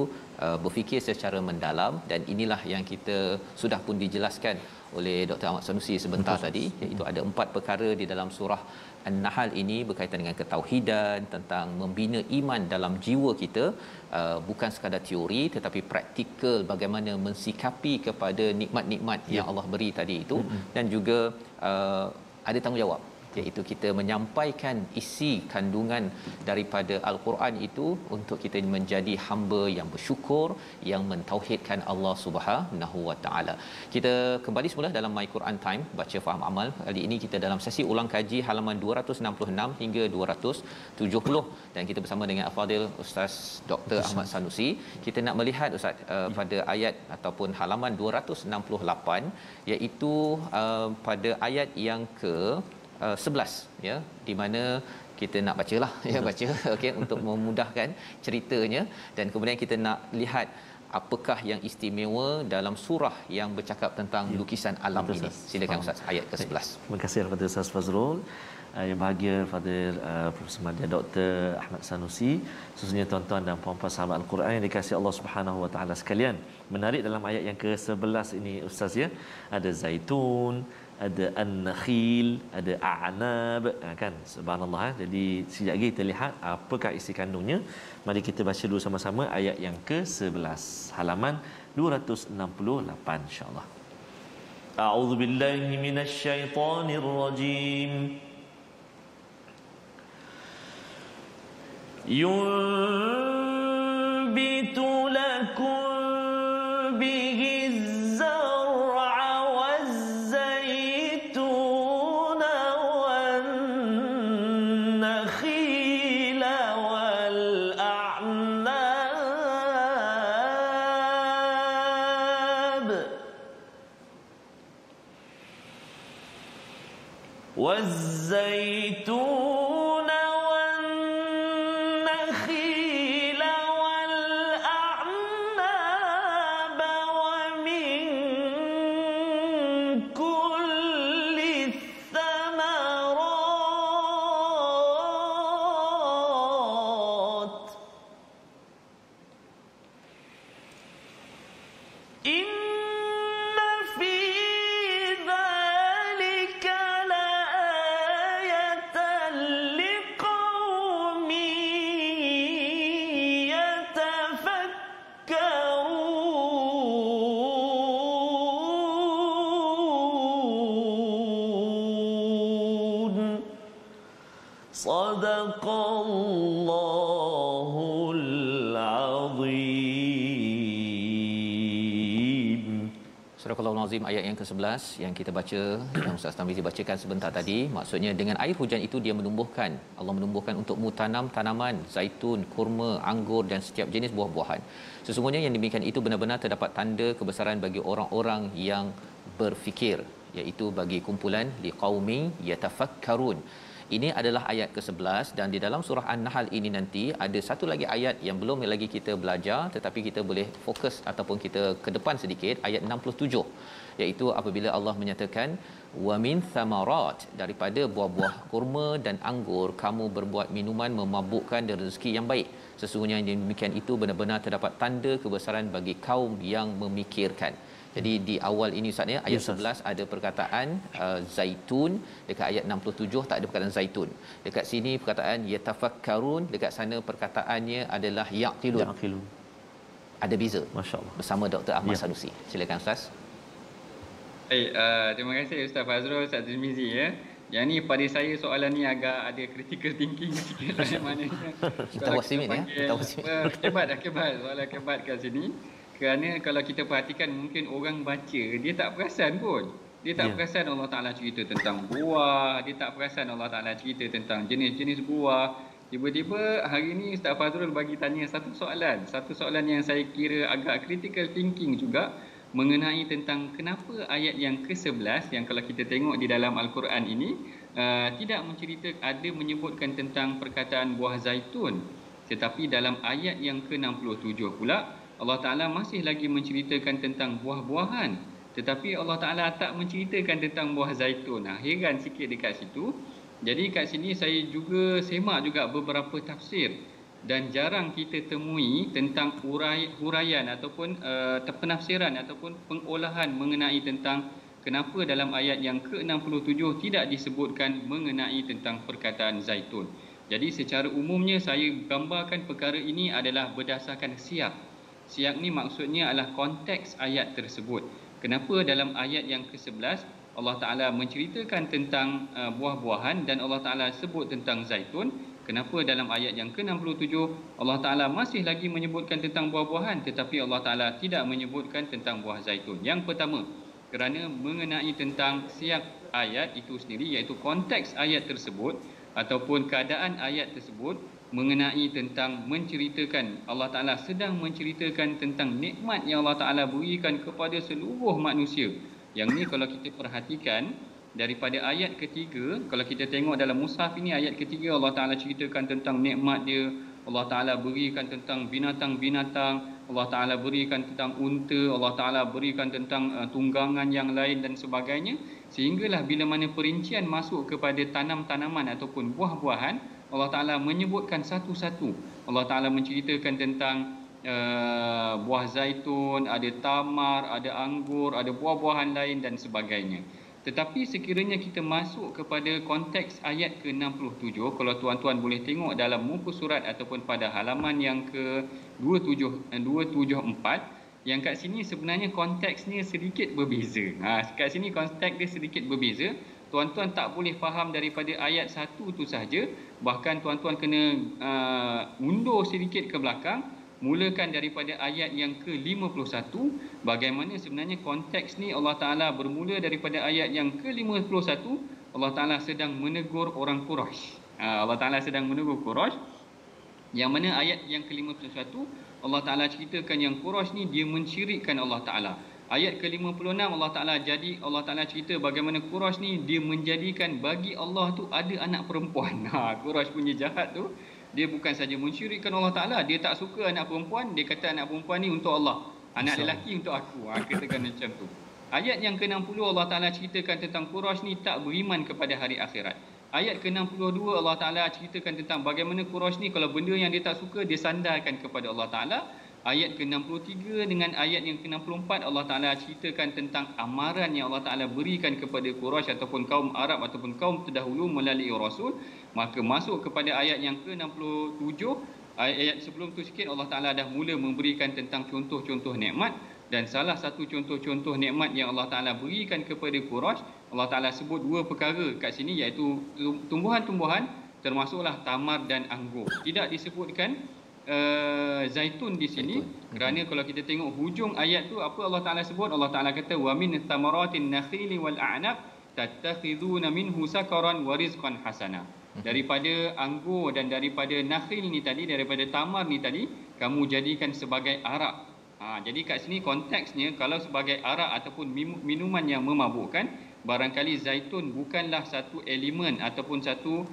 Speaker 3: berfikir secara mendalam, dan inilah yang kita sudah pun dijelaskan oleh Dr. Ahmad Sanusi sebentar tadi, iaitu ada 4 perkara di dalam surah An-Nahl ini berkaitan dengan ketauhidan, tentang membina iman dalam jiwa kita, bukan sekadar teori tetapi praktikal, bagaimana mensikapi kepada nikmat-nikmat yang Allah beri tadi itu, dan juga ada tanggungjawab, iaitu kita menyampaikan isi kandungan daripada Al-Quran itu untuk kita menjadi hamba yang bersyukur, yang mentauhidkan Allah Subhanahu Wa Taala. Kita kembali semula dalam My Quran Time, baca faham amal. Kali ini kita dalam sesi ulang kaji halaman 266 hingga 270, dan kita bersama dengan Al-Fadil Ustaz Dr. Ahmad Sanusi. Kita nak melihat Ustaz pada ayat ataupun halaman 268, iaitu pada ayat yang ke 11, ya, di mana kita nak bacalah ya, baca okey untuk memudahkan ceritanya, dan kemudian kita nak lihat apakah yang istimewa dalam surah yang bercakap tentang lukisan alam ini. Silakan Ustaz, ayat ke-11.
Speaker 4: Terima kasih kepada Ustaz Fazrul. Yang bahagia Fadil Profesor Madya Dr. Ahmad Sanusi, khususnya tuan-tuan dan puan-puan sahabat Al-Quran yang dikasihi Allah Subhanahu Wa Taala sekalian. Menarik dalam ayat yang ke-11 ini Ustaz ya, ada zaitun, ada an-nakhil, ada a'nab, kan, subhanallah. Jadi sekejap lagi kita lihat apakah isi kandungnya. Mari kita baca dulu sama-sama ayat yang ke-11 halaman 268 insya-Allah. A'udzubillahi minasyaitonirrajim. Yunbitu lakum bihi والزيتون والنخيل والأعناب ومن كل الثمرات Sadaqallahul Azim.
Speaker 3: Surah Al-Azim ayat yang ke-11 yang kita baca, yang Ustaz Tamizi bacakan sebentar tadi. Maksudnya dengan air hujan itu dia menumbuhkan, Allah menumbuhkan untukmu tanaman zaitun, kurma, anggur dan setiap jenis buah-buahan. Sesungguhnya yang demikian itu benar-benar terdapat tanda kebesaran bagi orang-orang yang berfikir, iaitu bagi kumpulan liqaumin yatafakkarun. Ini adalah ayat ke-11, dan di dalam surah An-Nahl ini nanti ada satu lagi ayat yang belum lagi kita belajar, tetapi kita boleh fokus ataupun kita ke depan sedikit, ayat 67, iaitu apabila Allah menyatakan wa min thamarat, daripada buah-buah kurma dan anggur kamu berbuat minuman memabukkan dan rezeki yang baik. Sesungguhnya yang demikian itu benar-benar terdapat tanda kebesaran bagi kaum yang memikirkan. Jadi di awal ini Ustaz ya, ayat 11 ada perkataan zaitun, dekat ayat 67 tak ada perkataan zaitun. Dekat sini perkataan yatafakkarun, dekat sana perkataannya adalah yaqilun. Ada beza. Masya-Allah. Bersama Dr. Ahmad Sanusi. Silakan Ustaz.
Speaker 5: Baik, terima kasih Ustaz Fazrul, Ustaz Tirmizi ya. Yang ni pada saya soalan ni agak ada critical thinking sikit lah maknanya.
Speaker 3: Kita wasimin ya. Kita wasimin.
Speaker 5: Akibat soalan akibat kat sini. Kerana kalau kita perhatikan mungkin orang baca dia tak perasan pun. Dia tak perasan Allah Taala cerita tentang buah, dia tak perasan Allah Taala cerita tentang jenis-jenis buah. Tiba-tiba hari ini Ustaz Fazrul bagi tanya satu soalan yang saya kira agak critical thinking juga, mengenai tentang kenapa ayat yang ke-11 yang kalau kita tengok di dalam Al-Quran ini tidak ada menyebutkan tentang perkataan buah zaitun, tetapi dalam ayat yang ke-67 pula Allah Ta'ala masih lagi menceritakan tentang buah-buahan, tetapi Allah Ta'ala tak menceritakan tentang buah zaitun. Heran sikit dekat situ. Jadi kat sini saya juga semak juga beberapa tafsir, dan jarang kita temui tentang huraian ataupun penafsiran ataupun pengolahan mengenai tentang kenapa dalam ayat yang ke-67 tidak disebutkan mengenai tentang perkataan zaitun. Jadi secara umumnya saya gambarkan perkara ini adalah berdasarkan siyak. Siyak ni maksudnya adalah konteks ayat tersebut. Kenapa dalam ayat yang ke-11 Allah Ta'ala menceritakan tentang buah-buahan dan Allah Ta'ala sebut tentang zaitun? Kenapa dalam ayat yang ke-67 Allah Ta'ala masih lagi menyebutkan tentang buah-buahan tetapi Allah Ta'ala tidak menyebutkan tentang buah zaitun? Yang pertama, kerana mengenai tentang siyak ayat itu sendiri, iaitu konteks ayat tersebut ataupun keadaan ayat tersebut mengenai tentang menceritakan, Allah Ta'ala sedang menceritakan tentang nikmat yang Allah Ta'ala berikan kepada seluruh manusia. Yang ni kalau kita perhatikan daripada ayat ketiga, kalau kita tengok dalam mushaf ini ayat ketiga Allah Ta'ala ceritakan tentang nikmat dia, Allah Ta'ala berikan tentang binatang-binatang, Allah Ta'ala berikan tentang unta, Allah Ta'ala berikan tentang tunggangan yang lain dan sebagainya, sehinggalah bila mana perincian masuk kepada tanam-tanaman ataupun buah-buahan, Allah Ta'ala menyebutkan satu-satu. Allah Ta'ala menceritakan tentang buah zaitun, ada tamar, ada anggur, ada buah-buahan lain dan sebagainya. Tetapi sekiranya kita masuk kepada konteks ayat ke-67, kalau tuan-tuan boleh tengok dalam muka surat ataupun pada halaman yang ke-274, yang kat sini sebenarnya konteksnya sedikit berbeza. Kat sini konteks dia sedikit berbeza. Tuan-tuan tak boleh faham daripada ayat 1 tu sahaja, bahkan tuan-tuan kena undur sedikit ke belakang, mulakan daripada ayat yang ke-51, bagaimana sebenarnya konteks ni Allah Ta'ala bermula daripada ayat yang ke-51, Allah Ta'ala sedang menegur orang Quraisy. Allah Ta'ala sedang menegur Quraisy, yang mana ayat yang ke-51 Allah Ta'ala ceritakan yang Quraisy ni dia mensyirikkan Allah Ta'ala. Ayat ke-56 Allah Ta'ala cerita bagaimana Quraisy ni dia menjadikan bagi Allah tu ada anak perempuan. Quraisy punya jahat tu, dia bukan saja mensyirikkan Allah Ta'ala, dia tak suka anak perempuan, dia kata anak perempuan ni untuk Allah, anak lelaki untuk aku. Katakan macam tu. Ayat yang ke-60 Allah Ta'ala ceritakan tentang Quraisy ni tak beriman kepada hari akhirat. Ayat ke-62 Allah Ta'ala ceritakan tentang bagaimana Quraisy ni kalau benda yang dia tak suka, dia sandarkan kepada Allah Ta'ala. Ayat ke-63 dengan ayat yang ke-64 Allah Ta'ala ceritakan tentang amaran yang Allah Ta'ala berikan kepada Quraisy ataupun kaum Arab ataupun kaum terdahulu melalui Rasul. Maka masuk kepada ayat yang ke-67, ayat sebelum tu sikit Allah Ta'ala dah mula memberikan tentang contoh-contoh nikmat. Dan salah satu contoh-contoh nikmat yang Allah Ta'ala berikan kepada Quraisy, Allah Ta'ala sebut dua perkara kat sini, iaitu tumbuhan-tumbuhan, termasuklah tamar dan anggur. Tidak disebutkan zaitun di sini, kerana kalau kita tengok hujung ayat tu apa Allah Ta'ala sebut? Allah Ta'ala kata wa min thamaratin nakhili wal a'nab tattakhiduna minhu sakaran wa rizqan hasana. Daripada anggur dan daripada nakhil ni tadi, daripada tamar ni tadi, kamu jadikan sebagai arak. Jadi kat sini konteksnya kalau sebagai arak ataupun minuman yang memabukkan, barangkali zaitun bukanlah satu elemen ataupun satu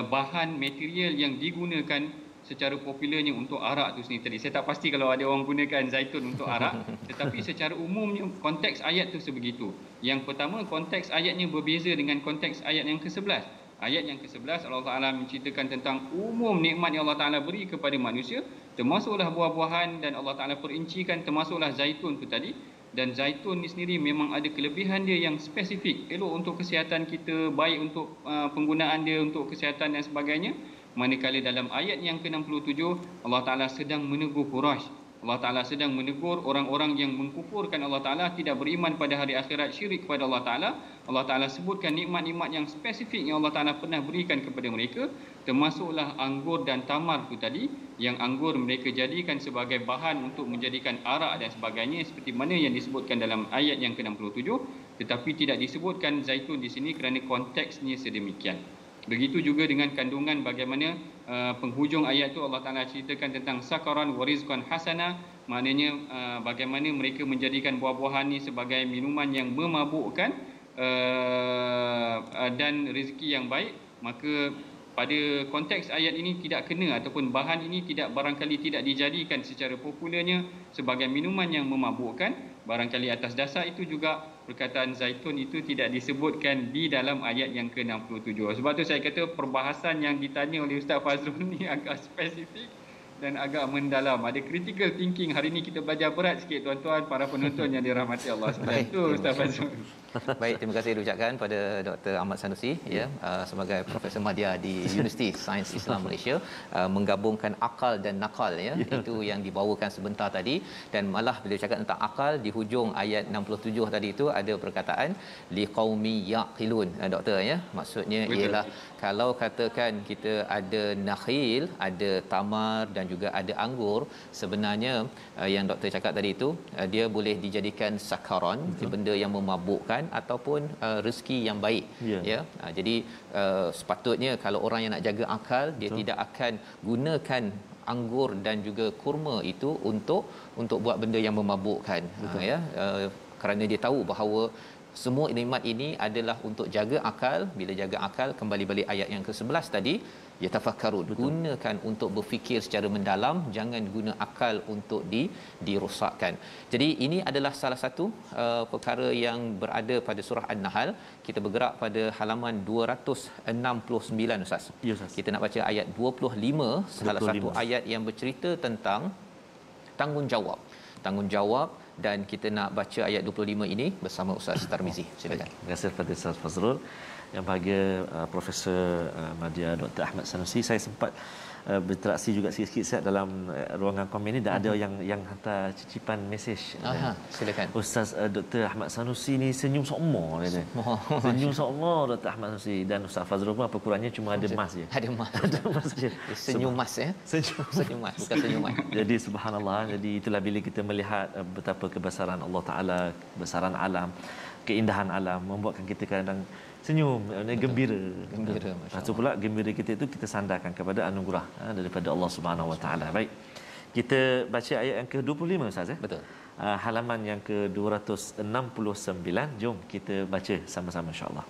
Speaker 5: bahan material yang digunakan secara popularnya untuk arak tu sendiri tadi. Saya tak pasti kalau ada orang gunakan zaitun untuk arak, tetapi secara umumnya konteks ayat tu sebegitu. Yang pertama, konteks ayatnya berbeza dengan konteks ayat yang ke-11. Ayat yang ke-11 Allah Ta'ala menceritakan tentang umum nikmat yang Allah Ta'ala beri kepada manusia, termasuklah buah-buahan, dan Allah Ta'ala perincikan termasuklah zaitun tu tadi. Dan zaitun ni sendiri memang ada kelebihan dia yang spesifik, elok untuk kesihatan kita, baik untuk penggunaan dia untuk kesihatan dan sebagainya. Manakala dalam ayat yang ke-67 Allah Ta'ala sedang menegur Quraisy. Allah Ta'ala sedang menegur orang-orang yang mengkufurkan Allah Ta'ala, tidak beriman pada hari akhirat, syirik kepada Allah Ta'ala. Allah Ta'ala sebutkan nikmat-nikmat yang spesifik yang Allah Ta'ala pernah berikan kepada mereka, termasuklah anggur dan tamar tu tadi, yang anggur mereka jadikan sebagai bahan untuk menjadikan arak dan sebagainya, seperti mana yang disebutkan dalam ayat yang ke-67. Tetapi tidak disebutkan zaitun di sini kerana konteksnya sedemikian. Begitu juga dengan kandungan bagaimana penghujung ayat itu Allah Ta'ala ceritakan tentang sakaran wa rizqan hasana, maknanya bagaimana mereka menjadikan buah-buahan ini sebagai minuman yang memabukkan dan rezeki yang baik. Maka pada konteks ayat ini tidak kena ataupun bahan ini barangkali tidak dijadikan secara popularnya sebagai minuman yang memabukkan. Barangkali atas dasar itu juga perkataan zaitun itu tidak disebutkan di dalam ayat yang ke-67. Sebab tu saya kata perbahasan yang ditanya oleh Ustaz Fazrul ni agak spesifik dan agak mendalam. Ada critical thinking. Hari ini kita belajar berat sikit tuan-tuan, para penonton yang dirahmati Allah sekalian. Itu Ustaz Fazrul.
Speaker 3: Baik, terima kasih diucapkan pada Dr. Ahmad Sanusi ya, sebagai Profesor Madya di Universiti Sains Islam Malaysia, menggabungkan akal dan nakal ya. Itu yang dibawakan sebentar tadi, dan malah bila cakap tentang akal di hujung ayat 67 tadi itu ada perkataan liqaumi yaqilun. Doktor ya, maksudnya ialah kalau katakan kita ada nakhil, ada tamar dan juga ada anggur, sebenarnya yang doktor cakap tadi itu dia boleh dijadikan sakaran, benda yang memabukkan ataupun rezeki yang baik ya. Jadi sepatutnya kalau orang yang nak jaga akal, dia tidak akan gunakan anggur dan juga kurma itu untuk buat benda yang memabukkan ya, kerana dia tahu bahawa semua nikmat ini adalah untuk jaga akal. Bila jaga akal, kembali balik ayat yang ke-11 tadi, yatafakkarun, gunakan untuk berfikir secara mendalam, jangan guna akal untuk dirosakkan. Jadi ini adalah salah satu perkara yang berada pada surah An-Nahl. Kita bergerak pada halaman 269 Ustaz.
Speaker 4: Ya, Ustaz.
Speaker 3: Kita nak baca ayat 25, salah satu ayat yang bercerita tentang tanggungjawab. Tanggungjawab, dan kita nak baca ayat 25 ini bersama Ustaz Tarmizi. Silakan.
Speaker 4: Terima kasih kepada Ustaz Fazrul. Yang bahagia Profesor Madya Dr. Ahmad Sanusi, saya sempat berinteraksi juga sikit-sikit Ustaz dalam ruangan komen ni, dan ada yang hantar cicipan mesej.
Speaker 3: Silakan.
Speaker 4: Ustaz Dr. Ahmad Sanusi ni senyum sokmo dia. Senyum sokmo Dr. Ahmad Sanusi, dan Ustaz Fazrul pun apa kurangnya cuma ada mas je.
Speaker 3: Ada mas.
Speaker 4: Ada mas je.
Speaker 3: Senyum mas ya. Senyum mas, bukan senyuman.
Speaker 4: Jadi subhanallah, jadi itulah bila kita melihat betapa kebesaran Allah Taala, kebesaran alam, keindahan alam membuatkan kita kadang senyum, gembira. Satu pula gembira kita itu kita sandarkan kepada anugerah daripada Allah Subhanahu Wa Taala. Baik. Kita baca ayat yang ke-25 Ustaz ya.
Speaker 3: Betul.
Speaker 4: Halaman yang ke-269. Jom kita baca sama-sama insya-Allah.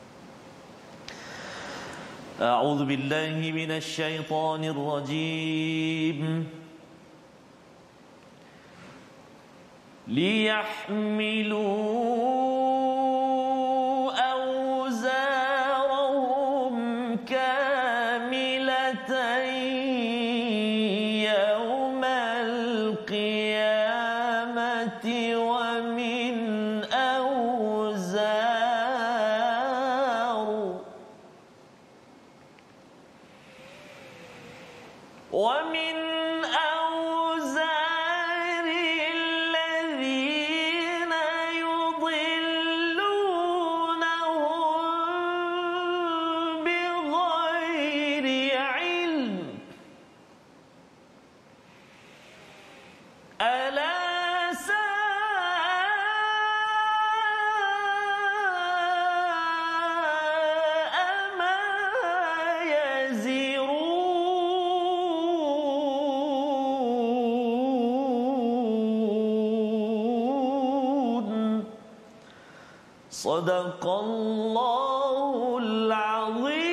Speaker 2: A'udzu billahi minasyaitonir rajim. Liyahmilu Sadaqallahul Azim.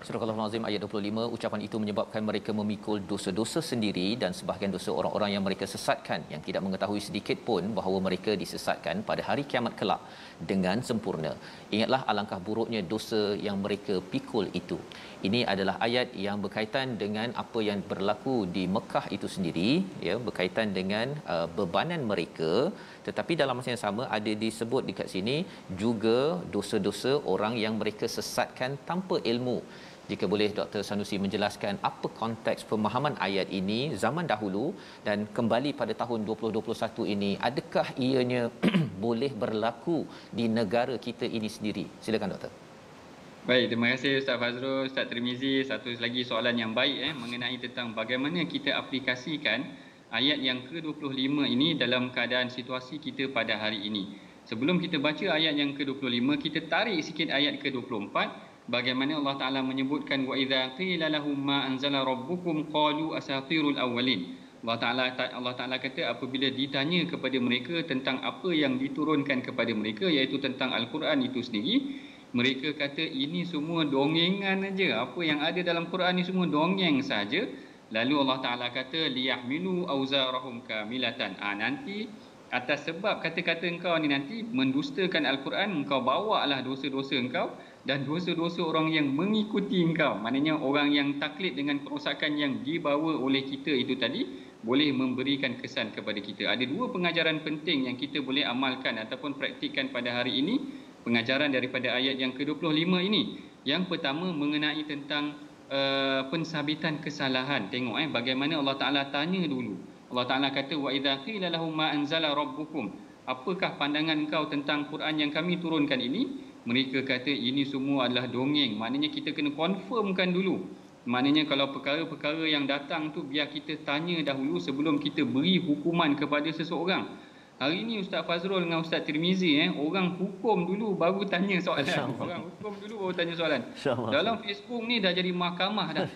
Speaker 3: Surah Al-Azim ayat 25, ucapan itu menyebabkan mereka memikul dosa-dosa sendiri dan sebahagian dosa orang-orang yang mereka sesatkan, yang tidak mengetahui sedikit pun bahawa mereka disesatkan pada hari kiamat kelak dengan sempurna. Ingatlah alangkah buruknya dosa yang mereka pikul itu. Ini adalah ayat yang berkaitan dengan apa yang berlaku di Mekah itu sendiri ya, berkaitan dengan bebanan mereka, tetapi dalam masa yang sama ada disebut dekat sini juga dosa-dosa orang yang mereka sesatkan tanpa ilmu. Jika boleh Dr. Sanusi menjelaskan apa konteks pemahaman ayat ini zaman dahulu dan kembali pada tahun 2021 ini, adakah ianya boleh berlaku di negara kita ini sendiri? Silakan Doktor.
Speaker 5: Baik, terima kasih Ustaz Fazrul, Ustaz Tirmizi. Satu lagi soalan yang baik mengenai tentang bagaimana kita aplikasikan ayat yang ke-25 ini dalam keadaan situasi kita pada hari ini. Sebelum kita baca ayat yang ke-25, kita tarik sikit ayat ke-24, bagaimana Allah Taala menyebutkan wa idza qila lahum ma anzala rabbukum qalu asatirul awwalin. Allah Taala kata apabila ditanya kepada mereka tentang apa yang diturunkan kepada mereka, iaitu tentang Al-Quran itu sendiri, mereka kata ini semua dongengan aja. Apa yang ada dalam Quran ni semua dongeng saja. Lalu Allah Taala kata liyahmilu auzarahum kamilatan. Nanti atas sebab kata-kata engkau ni nanti mendustakan Al-Quran, engkau bawalah dosa-dosa engkau dan dosa-dosa orang yang mengikuti engkau. Maknanya orang yang taklid dengan kerosakan yang dibawa oleh kita itu tadi boleh memberikan kesan kepada kita. Ada dua pengajaran penting yang kita boleh amalkan ataupun praktikkan pada hari ini, pengajaran daripada ayat yang ke-25 ini. Yang pertama mengenai tentang pensabitan kesalahan. Tengok bagaimana Allah Taala tanya dulu. Allah Taala kata wa idza qila lahum ma anzala rabbukum, apakah pandangan engkau tentang Quran yang kami turunkan ini? Mereka kata ini semua adalah dongeng. Maknanya kita kena confirmkan dulu. Maknanya kalau perkara-perkara yang datang tu biar kita tanya dahulu sebelum kita beri hukuman kepada seseorang. Hari ini Ustaz Fazrul dengan Ustaz Tirmizi orang hukum dulu baru tanya soalan. Orang hukum dulu baru tanya soalan. Dalam Facebook ni dah jadi mahkamah dah.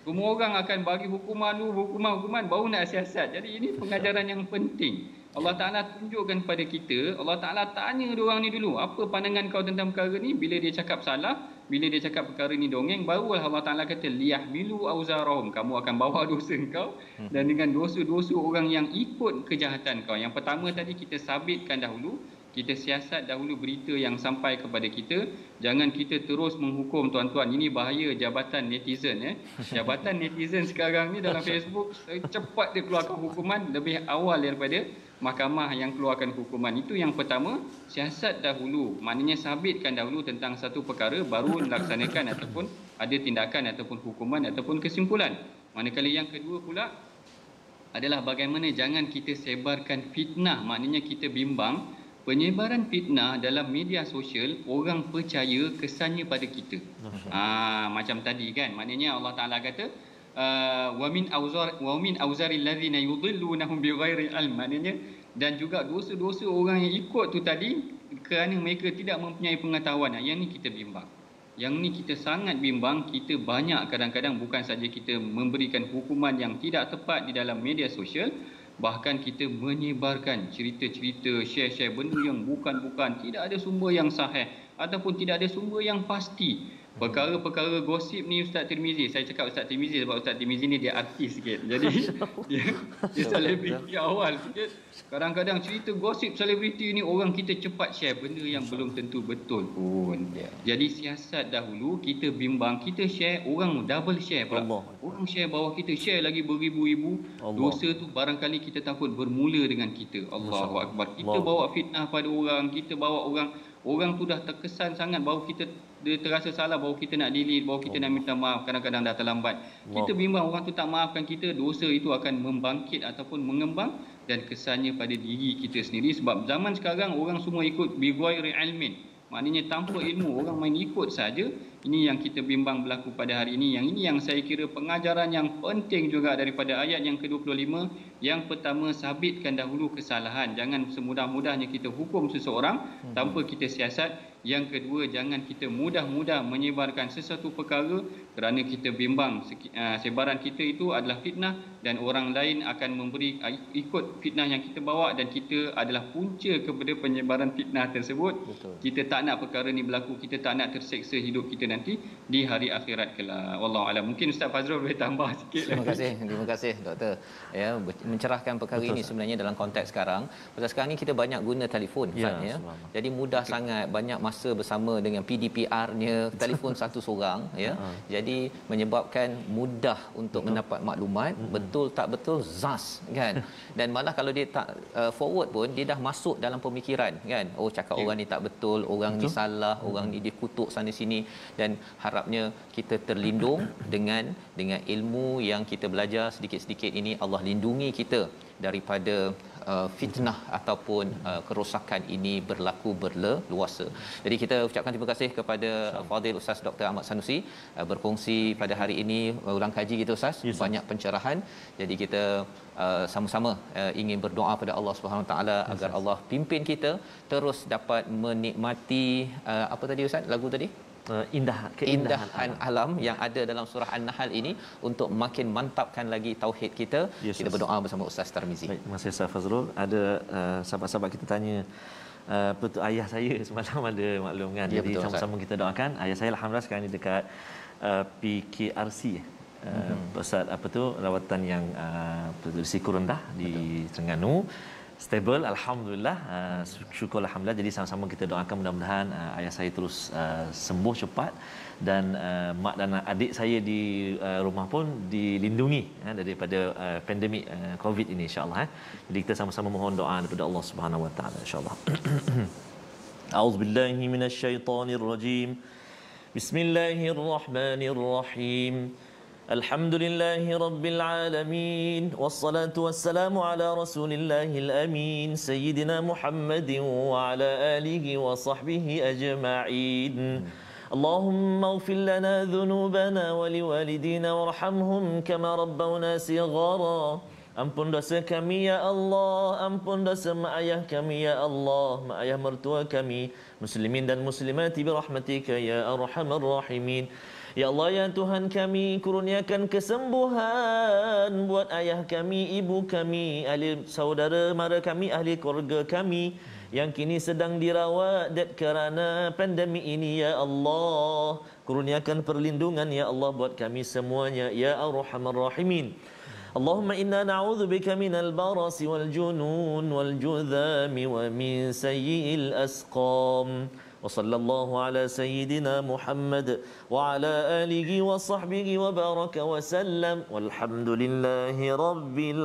Speaker 5: Semua orang akan bagi hukuman dulu, hukuman baru nak siasat. Jadi ini pengajaran yang penting. Allah Ta'ala tunjukkan kepada kita, Allah Ta'ala tanya diorang ni dulu, apa pandangan kau tentang perkara ni? Bila dia cakap salah, bila dia cakap perkara ni dongeng, barulah Allah Ta'ala kata liyahmilu auzarahum, kamu akan bawa dosa kau dan dengan dosa-dosa orang yang ikut kejahatan kau. Yang pertama tadi kita sabitkan dahulu, kita siasat dahulu berita yang sampai kepada kita. Jangan kita terus menghukum tuan-tuan. Ini bahaya jabatan netizen. Jabatan netizen sekarang ni dalam Facebook, cepat dia keluarkan hukuman lebih awal daripada mahkamah yang keluarkan hukuman. Itu yang pertama, siasat dahulu. Maknanya sabitkan dahulu tentang satu perkara, baru melaksanakan ataupun ada tindakan ataupun hukuman ataupun kesimpulan. Manakala yang kedua pula adalah bagaimana jangan kita sebarkan fitnah. Maknanya kita bimbang penyebaran fitnah dalam media sosial, orang percaya kesannya pada kita. Macam tadi kan, maknanya Allah Taala kata wa min auzaril ladzina yudhillunahum bighairi ilm, maknanya dan juga dosa-dosa orang yang ikut tu tadi kerana mereka tidak mempunyai pengetahuan. Yang ni kita bimbang. Yang ni kita sangat bimbang. Kita banyak kadang-kadang bukan saja kita memberikan hukuman yang tidak tepat di dalam media sosial, bahkan kita menyebarkan cerita-cerita, share-share benda yang bukan-bukan, tidak ada sumber yang sahih ataupun tidak ada sumber yang pasti. Perkara-perkara gosip ni Ustaz Tirmizi, saya cakap Ustaz Tirmizi sebab Ustaz Tirmizi ni dia artis sikit. Jadi dia selebriti awal sikit. Kadang-kadang cerita gosip selebriti ni orang kita cepat share benda yang belum tentu betul pun. Jadi siasat dahulu, kita bimbang, kita share, orang double share pula. Orang share bawah kita, share lagi beribu-ribu. Dosa tu barangkali kita takut bermula dengan kita. Allahu Akbar. Kita bawa fitnah pada orang, kita bawa orang tu dah terkesan sangat, baru kita dia terasa salah, baru kita nak delete, baru kita nak minta maaf, kadang-kadang dah terlambat. Kita bimbang orang tu tak maafkan kita, dosa itu akan membangkit ataupun mengembang dan kesannya pada diri kita sendiri. Sebab zaman sekarang orang semua ikut bighairi ilmin, maknanya tanpa ilmu, orang main ikut saja. Ini yang kita bimbang berlaku pada hari ini. Yang ini yang saya kira pengajaran yang penting juga daripada ayat yang ke-25. Yang pertama, sabitkan dahulu kesalahan. Jangan semudah-mudahnya kita hukum seseorang tanpa kita siasat. Yang kedua, jangan kita mudah-mudah menyebarkan sesuatu perkara kerana kita bimbang sebaran kita itu adalah fitnah dan orang lain akan memberi ikut fitnah yang kita bawa dan kita adalah punca kepada penyebaran fitnah tersebut. Betul. Kita tak nak perkara ni berlaku, kita tak nak terseksa hidup kita nanti di hari akhirat kelak. Wallahu alam. Mungkin Ustaz Fazrul boleh tambah sikit lagi.
Speaker 3: Terima kasih doktor. Ya, mencerahkan perkara ini sebenarnya dalam konteks sekarang. Pasal sekarang ni kita banyak guna telefon Ustaz ya. Jadi mudah sangat, banyak masa bersama dengan PDPR-nya, telefon satu seorang ya. Jadi menyebabkan mudah untuk mendapat maklumat, betul tak betul zas kan. Dan malah kalau dia tak forward pun dia dah masuk dalam pemikiran kan. Oh, cakap orang ni tak betul, orang ni salah, orang ni dia kutuk sana sini. Dan harapnya kita terlindung dengan ilmu yang kita belajar sedikit-sedikit ini. Allah lindungi kita daripada fitnah ataupun kerosakan ini berlaku berleluasa. Jadi kita ucapkan terima kasih kepada Fadil Ustaz Dr. Ahmad Sanusi berkongsi pada hari ini ulang kaji kita Ustaz, banyak pencerahan. Jadi kita sama-sama ingin berdoa pada Allah Subhanahu taala agar Allah pimpin kita terus dapat menikmati apa tadi Ustaz lagu tadi, keindahan alam yang ada dalam surah An-Nahl ini untuk makin mantapkan lagi tauhid kita. Kita berdoa bersama Ustaz Tarmizi.
Speaker 4: Baik, terima kasih Ustaz Fazrul. Ada sahabat-sahabat kita tanya betul ayah saya semalam ada maklum kan.
Speaker 3: Ya,
Speaker 4: jadi
Speaker 3: betul,
Speaker 4: sama-sama kita doakan. Ayah saya alhamdulillah sekarang ni dekat PKRC. Pusat apa tu rawatan yang risiko rendah di Terengganu. Stable alhamdulillah, syukur alhamdulillah. Jadi sama-sama kita doakan mudah-mudahan ayah saya terus sembuh cepat dan mak dan adik saya di rumah pun dilindungi daripada pandemik Covid ini insya-Allah. Jadi kita sama-sama mohon doa daripada Allah Subhanahu Wa Taala insya-Allah. A'udzubillahi minasyaitonirrajim. Bismillahirrahmanirrahim. Alhamdulillahi Rabbil Alamin. Wassalatu wassalamu ala Rasulillahil Amin Sayyidina Muhammadin wa ala alihi wa sahbihi ajma'in. Allahumma ighfir lana dhunubana wa liwalidina warhamhum kama rabbawna sighara. Ampun dosa kami ya Allah, ampun dosa mak ayah kami ya Allah, mak ayah mertua kami, muslimin dan muslimat bi rahmatika ya arhamar rahimin. Ya Allah ya Tuhan kami, kurniakan kesembuhan buat ayah kami, ibu kami, ahli saudara mara kami, ahli keluarga kami yang kini sedang dirawat kerana pandemik ini ya Allah. Kurniakan perlindungan ya Allah buat kami semuanya ya arhamar rahimin. Allahumma inna na'udzubika minal barasi wal junun wal judhami wa min sayyi'il asqam. Wa sallallahu ala sayyidina Muhammad wa ala alihi wa sahbihi wa baraka wa sallam walhamdulillahi rabbil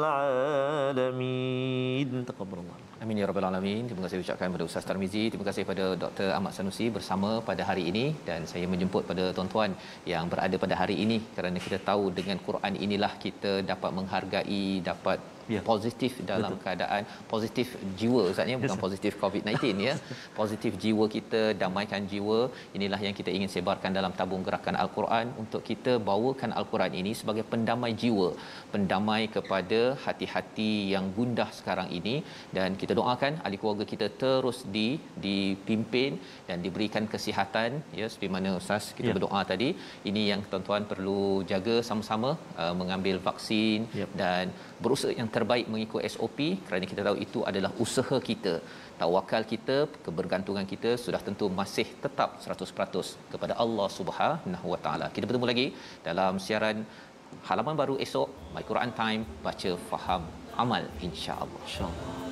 Speaker 4: alamin. Taqabbalallah.
Speaker 3: Amin ya rabbal alamin. Terima kasih ucapkan pada Ustaz Tarmizi, terima kasih pada Dr. Ahmad Sanusi bersama pada hari ini, dan saya menjemput pada tuan-tuan yang berada pada hari ini kerana kita tahu dengan Quran inilah kita dapat menghargai, dapat positif dalam keadaan positif jiwa Ustaz ya, bukan positif COVID-19 ya. Positif jiwa kita, damaikan jiwa, inilah yang kita ingin sebarkan dalam tabung gerakan Al-Quran untuk kita bawakan Al-Quran ini sebagai pendamai jiwa, pendamai kepada hati-hati yang gundah sekarang ini, dan kita doakan ahli keluarga kita terus dipimpin dan diberikan kesihatan ya, seperti mana Ustaz kita berdoa tadi. Ini yang tuan-tuan perlu jaga sama-sama, mengambil vaksin dan berusaha yang terbaik mengikut SOP kerana kita tahu itu adalah usaha kita. Tawakal kita, kebergantungan kita sudah tentu masih tetap 100% kepada Allah Subhanahu Wa Taala. Kita bertemu lagi dalam siaran halaman baru esok, My Quran Time, baca faham amal insya-Allah.